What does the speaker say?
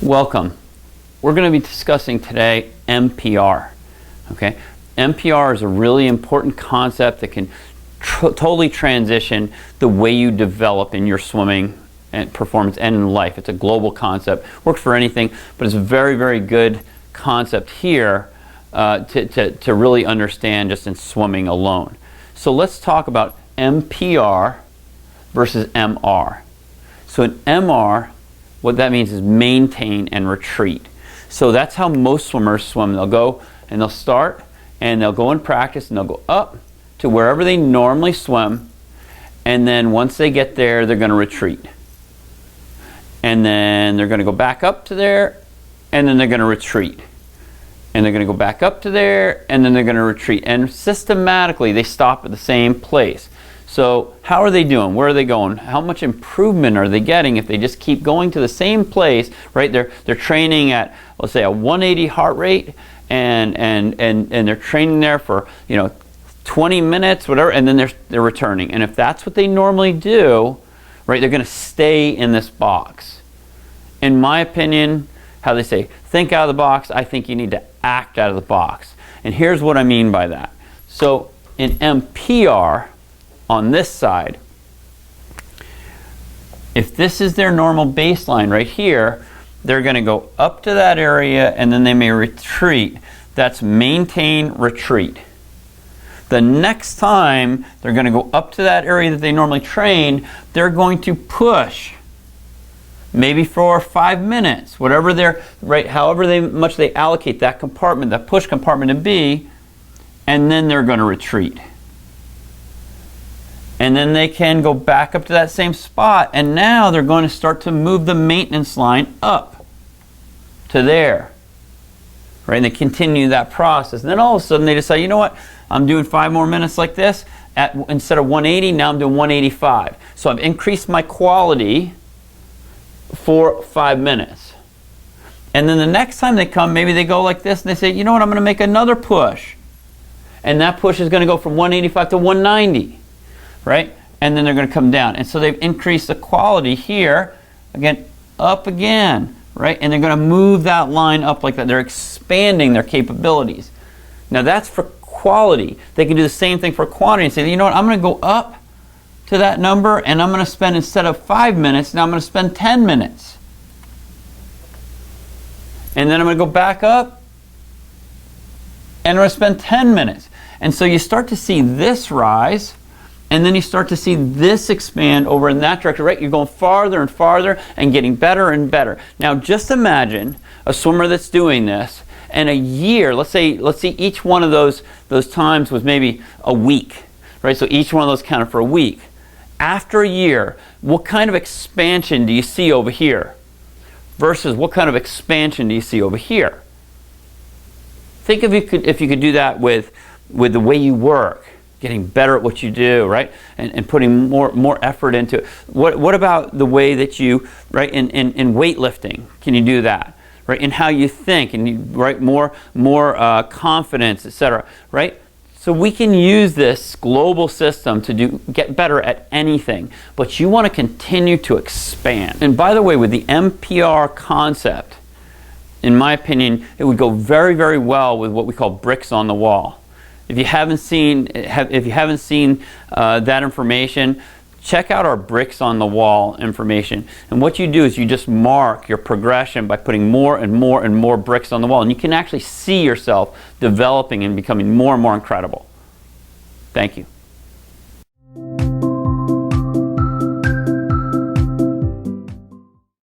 Welcome. We're going to be discussing today MPR. Okay, MPR is a really important concept that can totally transition the way you develop in your swimming and performance and in life. It's a global concept, works for anything, but it's a very, very good concept here to really understand just in swimming alone. So let's talk about MPR versus MR. So in MR, what that means is maintain and retreat. So that's how most swimmers swim. They'll go and they'll start and they'll go and practice and they'll go up to wherever they normally swim, and then once they get there, they're going to retreat. And then they're going to go back up to there, and then they're going to retreat. And they're going to go back up to there, and then they're going to retreat. And systematically, they stop at the same place. So how are they doing? Where are they going? How much improvement are they getting if they just keep going to the same place, right? They're training at, let's say, a 180 heart rate, and they're training there for, 20 minutes, whatever, and then they're returning. And if that's what they normally do, right, they're going to stay in this box. In my opinion, how they say, think out of the box, I think you need to act out of the box. And here's what I mean by that. So in MPR, on this side, if this is their normal baseline right here, they're going to go up to that area and then they may retreat. That's maintain, retreat. The next time they're going to go up to that area that they normally train, they're going to push, maybe for 5 minutes, whatever they're, right, however much they allocate that compartment, that push compartment to be, and then they're going to retreat. And then they can go back up to that same spot, and now they're going to start to move the maintenance line up to there. Right? And they continue that process. And then all of a sudden they decide, you know what? I'm doing 5 more minutes like this. Instead of 180, now I'm doing 185. So I've increased my quality for 5 minutes. And then the next time they come, maybe they go like this and they say, you know what? I'm going to make another push. And that push is going to go from 185 to 190. Right? And then they're going to come down. And so they've increased the quality here, again, up again, right? And they're going to move that line up like that. They're expanding their capabilities. Now that's for quality. They can do the same thing for quantity and say, you know what, I'm going to go up to that number and I'm going to spend, instead of 5 minutes, now I'm going to spend 10 minutes. And then I'm going to go back up and I'm going to spend 10 minutes. And so you start to see this rise. And then you start to see this expand over in that direction, right? You're going farther and farther and getting better and better. Now just imagine a swimmer that's doing this, and a year, let's say each one of those times was maybe a week, right? So each one of those counted for a week. After a year, what kind of expansion do you see over here versus what kind of expansion do you see over here? Think if you could do that with the way you work. Getting better at what you do, right? And putting more effort into it. What about the way that you, right, in weightlifting, can you do that? Right? In how you think, and you, right, more confidence, etc. Right? So we can use this global system to get better at anything, but you want to continue to expand. And by the way, with the MPR concept, in my opinion, it would go very, very well with what we call bricks on the wall. If you haven't seen that information, check out our bricks on the wall information. And what you do is you just mark your progression by putting more and more and more bricks on the wall. And you can actually see yourself developing and becoming more and more incredible. Thank you.